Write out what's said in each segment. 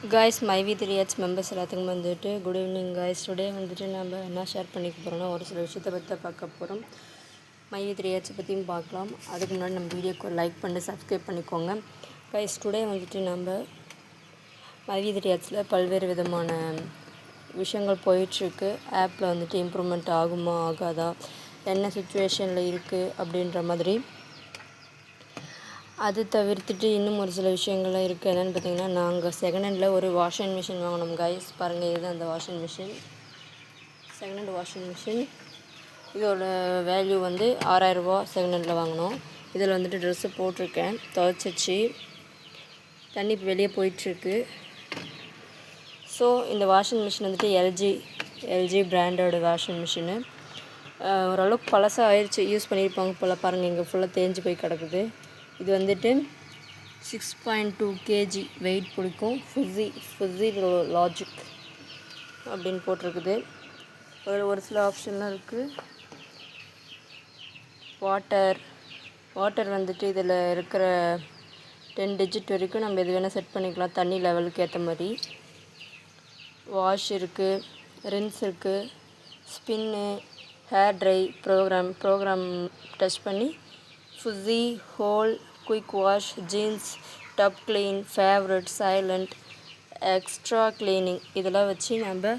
Guys மைவி 3H members எல்லாத்துக்கும் வந்துட்டு குட் ஈவினிங் காய்ஸ். டுடே வந்துட்டு நம்ம என்ன ஷேர் பண்ணிக்க போகிறோம்னா ஒரு சில விஷயத்தை பற்றி பார்க்க போகிறோம். மைவி 3H பற்றியும் பார்க்கலாம். அதுக்கு முன்னாடி நம்ம வீடியோக்கு லைக் பண்ணி சப்ஸ்கிரைப் பண்ணிக்கோங்க காய்ஸ். டுடே வந்துட்டு நம்ம மைவி 3Hல பல்வேறு விதமான விஷயங்கள் போயிட்டுருக்கு. ஆப்பில் வந்துட்டு இம்ப்ரூவ்மெண்ட் ஆகுமா ஆகாதா, என்ன சுச்சுவேஷனில் இருக்குது அப்படின்ற மாதிரி. அது தவிர்த்துட்டு இன்னும் ஒரு சில விஷயங்கள்லாம் இருக்குது. என்னென்னு பார்த்தீங்கன்னா, நாங்கள் செகண்ட் ஹேண்டில் ஒரு வாஷிங் மிஷின் வாங்கினோம் காய்ஸ். பாருங்கள், இதுதான் அந்த washing machine, second hand washing machine. இதோட வேல்யூ வந்து 6000 ரூபா. செகண்ட் ஹேண்டில் வாங்கினோம். இதில் வந்துட்டு ட்ரெஸ்ஸு போட்டிருக்கேன், துவைச்சிச்சு, தண்ணி இப்போ வெளியே போயிட்டுருக்கு. ஸோ இந்த வாஷிங் மிஷின் வந்துட்டு எல்ஜி பிராண்டோட வாஷிங் மிஷினு. ஓரளவுக்கு பழசாக ஆயிடுச்சு, யூஸ் பண்ணியிருப்பாங்க போல். பாருங்கள், இங்கே ஃபுல்லாக தேஞ்சு போய் கிடக்குது. இது வந்துட்டு 6.2 kg வெயிட் பிடிக்கும். ஃபுஸி லாஜிக் அப்படின்னு போட்டிருக்குது. ஒரு சில ஆப்ஷன்லாம் இருக்குது. வாட்டர் வந்துட்டு இதில் இருக்கிற 10 டிஜிட் வரைக்கும் நம்ம எது வேணால் செட் பண்ணிக்கலாம், தண்ணி லெவலுக்கு ஏற்ற மாதிரி. வாஷ் இருக்குது, ரின்ஸ் இருக்குது, spin, air dry program touch பண்ணி fuzzy, wool, quick wash, jeans, tub clean, favourite, silent, extra cleaning இதெல்லாம் வச்சு நம்ம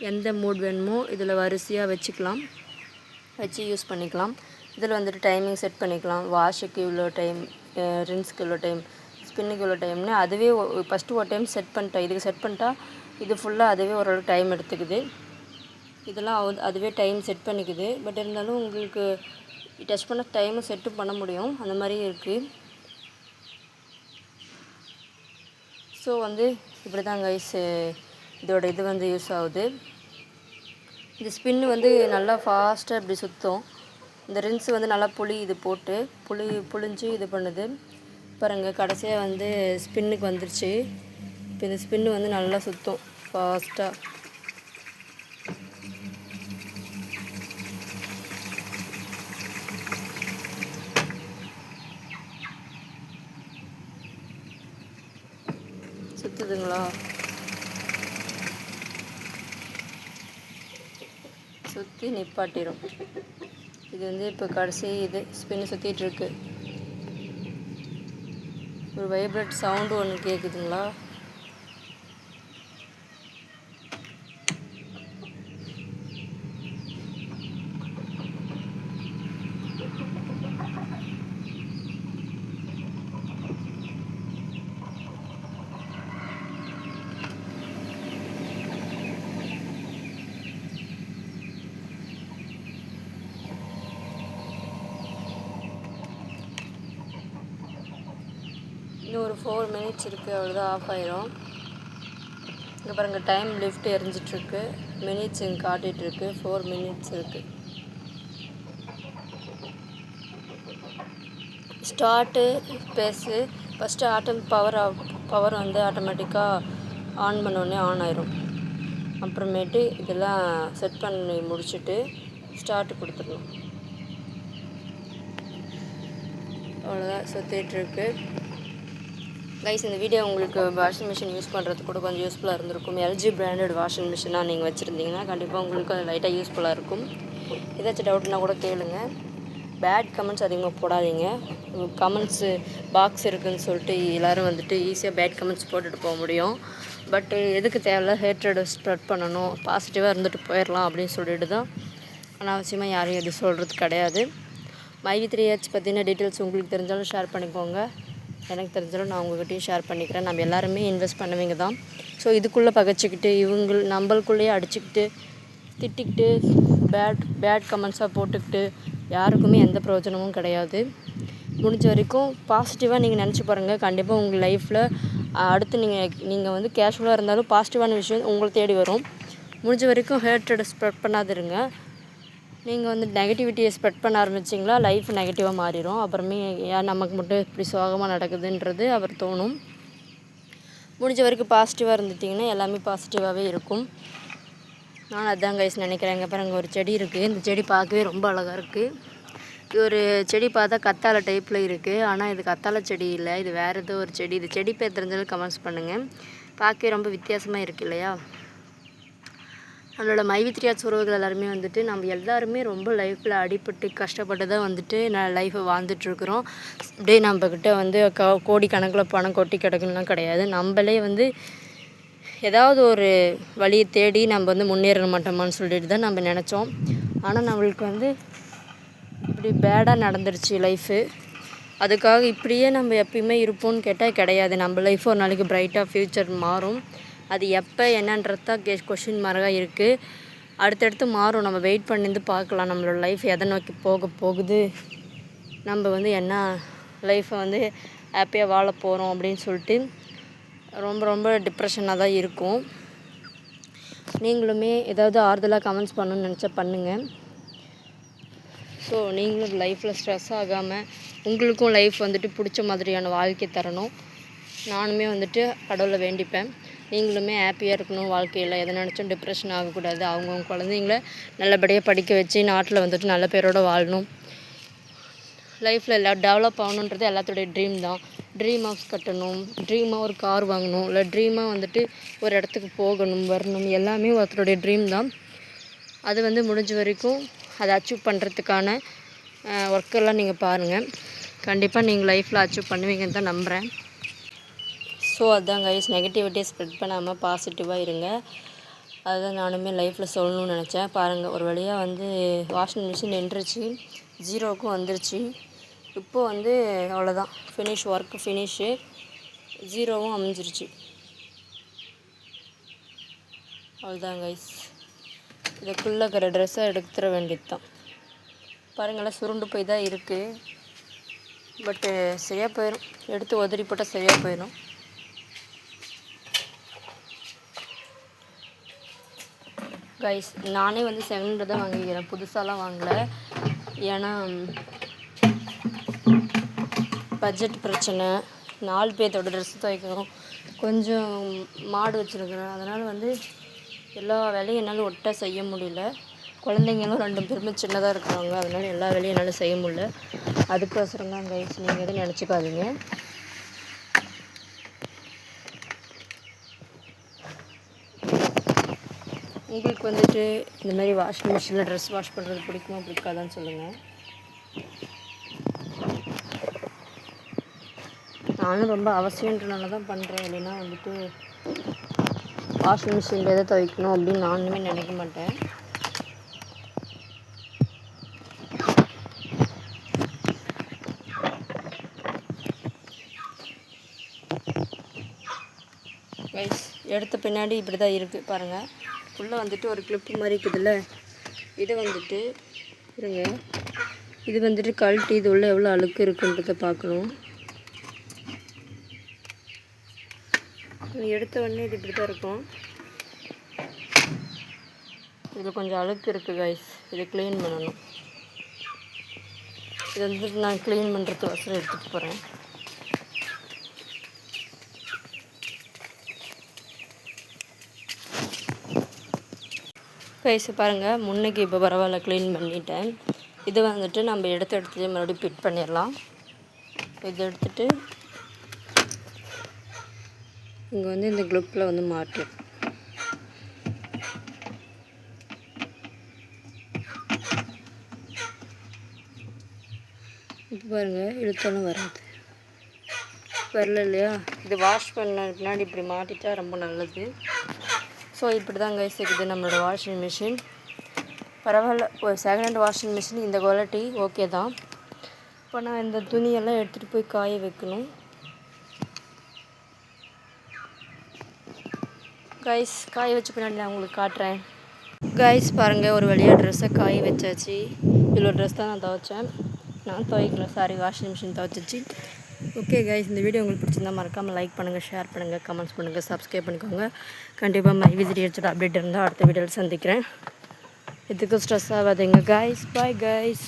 எந்த மூட் வேணுமோ இதில் வரிசையாக வச்சு யூஸ் பண்ணிக்கலாம். இதில் வந்துட்டு டைமிங் செட் பண்ணிக்கலாம். வாஷுக்கு இவ்வளோ டைம், ரின்ஸ்க்கு இவ்வளோ டைம், ஸ்பின்னுக்கு இவ்வளோ டைம்னு அதுவே ஃபஸ்ட்டு ஒரு டைம் செட் பண்ணிட்டேன். இதுக்கு செட் பண்ணிட்டா இது ஃபுல்லாக அதுவே ஓரளவு டைம் எடுத்துக்குது. இதெல்லாம் அதுவே டைம் செட் பண்ணிக்குது. பட் இருந்தாலும் உங்களுக்கு டச் பண்ண டைமும் செட்டு பண்ண முடியும், அந்த மாதிரியும் இருக்குது. ஸோ வந்து இப்படி தான் கைஸ் இதோட இது வந்து யூஸ் ஆகுது. இந்த ஸ்பின்னு வந்து நல்லா ஃபாஸ்ட்டாக இப்படி சுற்றும். இந்த ரின்ஸ் வந்து நல்லா புளிஞ்சு இது பண்ணுது. பாருங்கள், கடைசியாக வந்து ஸ்பின்னுக்கு வந்துருச்சு. இப்போ இந்த ஸ்பின்னு வந்து நல்லா சுற்றும் ஃபாஸ்ட்டாக. சுற்றுதுங்களா? சுற்றி நிப்பாட்டிடும். இது வந்து இப்போ கடைசி இது ஸ்பின்னு சுற்றிட்டுருக்கு. ஒரு வைப்ரேட் சவுண்டு ஒன்று கேட்குதுங்களா? இன்னும் ஒரு 4 மினிட்ஸ் இருக்குது, அவ்வளோதான், ஆஃப் ஆயிரும். இங்கே பாருங்கள், டைம் லிஃப்ட் எரிஞ்சிட்ருக்கு, மினிட்ஸ் இங்கே காட்டிகிட்ருக்கு, 4 மினிட்ஸ் இருக்குது. ஸ்டார்ட்டு ஸ்பேஸு ஃபஸ்ட்டு பவர் வந்து ஆட்டோமேட்டிக்காக ஆன் பண்ணோடனே ஆன் ஆயிரும். அப்புறமேட்டு இதெல்லாம் செட் பண்ணி முடிச்சுட்டு ஸ்டார்ட்டு கொடுத்துடணும். அவ்வளோதான், சுற்றிட்டுருக்கு கைஸ். இந்த வீடியோ உங்களுக்கு வாஷிங் மிஷின் யூஸ் பண்ணுறதுக்கு கூட கொஞ்சம் யூஸ்ஃபுல்லாக இருந்திருக்கும். எல்ஜி பிராண்டட் வாஷிங் மிஷினாக நீங்கள் வச்சுருந்தீங்கன்னா கண்டிப்பாக உங்களுக்கு அது லைட்டாக யூஸ்ஃபுல்லாக இருக்கும். ஏதாச்சும் டவுட்னா கூட கேளுங்க. பேட் கமெண்ட்ஸ் அதிகமாக போடாதீங்க. கமெண்ட்ஸு பாக்ஸ் இருக்குதுன்னு சொல்லிட்டு எல்லோரும் வந்துட்டு ஈஸியாக பேட் கமெண்ட்ஸ் போட்டுட்டு போக முடியும். பட்டு எதுக்கு தேவையில்ல ஹேட்ரடை ஸ்ப்ரெட் பண்ணணும், பாசிட்டிவாக இருந்துட்டு போயிடலாம் அப்படின்னு சொல்லிட்டு தான் அனாவசியமாக யாரையும் எது சொல்கிறது கிடையாது. மைவி 3H பற்றின டீட்டெயில்ஸ் உங்களுக்கு தெரிஞ்சாலும் ஷேர் பண்ணிக்கோங்க, எனக்கு தெரிஞ்சாலும் நான் உங்கள்கிட்டையும் ஷேர் பண்ணிக்கிறேன். நம்ம எல்லாருமே இன்வெஸ்ட் பண்ணவங்க தான். ஸோ இதுக்குள்ளே பகைச்சிக்கிட்டு நம்மளுக்குள்ளேயே அடிச்சுக்கிட்டு திட்டிக்கிட்டு பேட் கமெண்ட்ஸாக போட்டுக்கிட்டு யாருக்குமே எந்த பிரயோஜனமும் கிடையாது. முடிஞ்ச வரைக்கும் பாசிட்டிவாக நீங்கள் நினச்சி பாருங்கள். கண்டிப்பாக உங்கள் லைஃப்பில் அடுத்து நீங்கள் வந்து கேஷுவலாக இருந்தாலும் பாசிட்டிவான விஷயம் உங்களை தேடி வரும். முடிஞ்ச வரைக்கும் ஹேட்ரடை ஸ்ப்ரெட் பண்ணாதிருங்க. நீங்கள் வந்து நெகட்டிவிட்டியை ஸ்ப்ரெட் பண்ண ஆரம்பிச்சிங்களா, லைஃப் நெகட்டிவாக மாறிடும். அப்புறமே ஏன் நமக்கு மட்டும் இப்படி சோகமாக நடக்குதுன்றது அவர் தோணும். முடிஞ்ச வரைக்கும் பாசிட்டிவாக இருந்துட்டிங்கன்னா எல்லாமே பாசிட்டிவாகவே இருக்கும். நான் அதான் கைஸ் நினைக்கிறேன். எங்கள் பாருங்க, ஒரு செடி இருக்குது. இந்த செடி பார்க்கவே ரொம்ப அழகாக இருக்குது. இது ஒரு செடி பார்த்தா கத்தாழை டைப்பில் இருக்குது, ஆனால் இது கத்தாழை செடி இல்லை, இது வேறு ஏதோ ஒரு செடி. இது செடி பேர் தெரிஞ்சாலும் கமெண்ட்ஸ் பண்ணுங்கள். பார்க்கவே ரொம்ப வித்தியாசமாக இருக்குது இல்லையா? நம்மளோட மைவித்ரியாட்ஸ் உறவுகள் எல்லாருமே வந்துட்டு நம்ம எல்லாருமே ரொம்ப லைஃப்பில் அடிபட்டு கஷ்டப்பட்டு தான் வந்துட்டு லைஃப்பை வாழ்ந்துட்டுருக்குறோம். அப்படியே நம்மக்கிட்ட வந்து கோடி கணக்கில் பணம் கொட்டி கிடக்குலாம் கிடையாது. நம்மளே வந்து ஏதாவது ஒரு வழியை தேடி நம்ம வந்து முன்னேற மாட்டோமான்னு சொல்லிட்டு தான் நம்ம நினச்சோம். ஆனால் நம்மளுக்கு வந்து இப்படி பேடாக நடந்துருச்சு லைஃபு. அதுக்காக இப்படியே நம்ம எப்பயுமே இருப்போம்னு கேட்டால் கிடையாது. நம்ம லைஃப் ஒரு நாளைக்கு பிரைட்டாக ஃப்யூச்சர் மாறும். அது எப்போ என்னன்றது தான் கொஷின் மார்க்காக இருக்குது. அடுத்தடுத்து மாறும். நம்ம வெயிட் பண்ணிருந்து பார்க்கலாம் நம்மளோட லைஃப் எதை நோக்கி போகுது, நம்ம வந்து என்ன லைஃப்பை வந்து ஹாப்பியாக வாழ போகிறோம் அப்படின்னு சொல்லிட்டு ரொம்ப ரொம்ப டிப்ரெஷனாக தான் இருக்கும். நீங்களுமே ஏதாவது ஆறுதலாக கமெண்ட்ஸ் பண்ணணும்னு நினச்சா பண்ணுங்கள். ஸோ நீங்களும் லைஃப்பில் ஸ்ட்ரெஸ் ஆகாமல் உங்களுக்கும் லைஃப் வந்துட்டு பிடிச்ச மாதிரியான வாழ்க்கை தரணும். நானுமே வந்துட்டு கடவுளை வேண்டிப்பேன். நீங்களுமே ஹாப்பியாக இருக்கணும் வாழ்க்கையில். எதை நினச்சும் டிப்ரெஷன் ஆகக்கூடாது. அவங்கவுங்க குழந்தைங்கள நல்லபடியாக படிக்க வச்சு நாட்டில் வந்துட்டு நல்ல பேரோடு வாழணும். லைஃப்பில் எல்லாம் டெவலப் ஆகணுன்றது எல்லாத்தோடைய ட்ரீம் தான். ட்ரீம் ஹவுஸ் கட்டணும், ட்ரீமாக ஒரு கார் வாங்கணும், இல்லை ட்ரீமாக வந்துட்டு ஒரு இடத்துக்கு போகணும் வரணும், எல்லாமே ஒருத்தருடைய ட்ரீம் தான். அது வந்து முடிஞ்ச வரைக்கும் அதை அச்சீவ் பண்ணுறதுக்கான ஒர்க்கெல்லாம் நீங்கள் பாருங்கள். கண்டிப்பாக நீங்கள் லைஃப்பில் அச்சீவ் பண்ணுவீங்கன்னு தான் நம்புகிறேன். ஸோ அதுதான் கைஸ், நெகட்டிவிட்டியை ஸ்ப்ரெட் பண்ணாமல் பாசிட்டிவாக இருங்க. அதுதான் நானுமே லைஃப்பில் சொல்லணும்னு நினச்சேன். பாருங்கள், ஒரு வழியாக வந்து வாஷிங் மிஷின் நின்றுச்சு, 0க்கும் வந்துருச்சு. இப்போது வந்து அவ்வளோதான், ஃபினிஷ், ஒர்க்கு ஃபினிஷு, 0வும் அமைஞ்சிருச்சு. அவ்வளோதான் கைஸ், இதுக்குள்ளே இருக்கிற ட்ரெஸ்ஸை எடுத்துட வேண்டியது தான். பாருங்களேன், சுருண்டு போய் தான் இருக்குது. பட்டு சரியாக போயிடும். எடுத்து உதறி போட்டால் சரியாக போயிடும். கைஸ், நானே வந்து செகண்ட் தான் வாங்கிக்கிறேன், புதுசாலாம் வாங்கலை. ஏன்னா பட்ஜெட் பிரச்சனை, 4 பேர்த்தோட ட்ரெஸ்ஸு துவைக்கணும், கொஞ்சம் மாடு வச்சுருக்குறேன். அதனால் வந்து எல்லா வேலையும் என்னால் ஒட்டா செய்ய முடியல. குழந்தைங்களும் 2 பேருமே சின்னதாக இருக்கிறாங்க. அதனால் எல்லா வேலையும் என்னால் செய்ய முடியல. அதுக்கோசரம் தான் கைஸ், நீங்கள் எதுவும் நினச்சிக்காதீங்க. உங்களுக்கு வந்துட்டு இந்த மாதிரி வாஷிங் மிஷினில் ட்ரெஸ் வாஷ் பண்ணுறது பிடிக்குமா பிடிக்காதான்னு சொல்லுங்கள். நானும் ரொம்ப அவசியன்றனால தான் பண்ணுறேன். இல்லைன்னா வந்துட்டு வாஷிங் மிஷினில் எதை துவைக்கணும் அப்படின்னு நானுமே நினைக்க மாட்டேன். கைஸ், எடுத்த பின்னாடி இப்படி தான் இருக்குது பாருங்கள். உள்ளே வந்துட்டு ஒரு கிளிப்பு மாதிரி இருக்குதுல்ல, இதை வந்துட்டு இருங்க, இது வந்துட்டு கழட்டி இது உள்ள எவ்வளோ அழுக்கு இருக்குன்றதை பார்க்கணும். எடுத்த உடனே இது இப்படி தான் இருக்கும். இதில் கொஞ்சம் அழுக்கு இருக்குது கைஸ், இதை க்ளீன் பண்ணணும். இதை வந்துட்டு நான் க்ளீன் பண்ணுறது அவசரம் எடுத்துகிட்டு போகிறேன். கைஸ் பாருங்கள், முன்னைக்கு இப்போ பரவாயில்ல, க்ளீன் பண்ணிட்டேன். இது வந்துட்டு நம்ம எடுத்து மறுபடியும் ஃபிட் பண்ணிடலாம். இதை எடுத்துகிட்டு இங்கே வந்து இந்த க்ளிப்பில் வந்து மாட்டணும். இப்போ பாருங்கள், இழுத்தாலும் வரல இல்லையா? இது வாஷ் பண்ண பின்னாடி இப்படி மாட்டிட்டா ரொம்ப நல்லது. ஸோ இப்படி தான் கைஸ் இருக்குது நம்மளோட வாஷிங் மிஷின். பரவாயில்ல, ஒரு செகண்ட் ஹேண்ட் வாஷிங் மிஷின் இந்த குவாலிட்டி ஓகே தான். இப்போ நான் இந்த துணியெல்லாம் எடுத்துகிட்டு போய் காய வைக்கணும். கைஸ், காய வச்ச பின்னாடி நான் உங்களுக்கு காட்டுறேன். கைஸ் பாருங்கள், ஒரு வழியாக ட்ரெஸ்ஸை காய வச்சாச்சு. இவ்வளோ ட்ரெஸ் தான் நான் துவைச்சேன். நான் துவைக்கல, சாரி, வாஷிங் மிஷின் துவைச்சிச்சு. ஓகே கைஸ், இந்த வீடியோ உங்களுக்கு பிடிச்சிருந்தால் மறக்காமல் லைக் பண்ணுங்கள், ஷேர் பண்ணுங்கள், கமெண்ட்ஸ் பண்ணுங்கள், சப்ஸ்கிரைப் பண்ணிக்கோங்க. கண்டிப்பாக மைவித்ரியாட்ஸோட அப்டேட் இருந்தால் அடுத்த வீடியோவில் சந்திக்கிறேன். எதுக்கும் ஸ்ட்ரெஸ் ஆகாதீங்க கைஸ். Bye guys.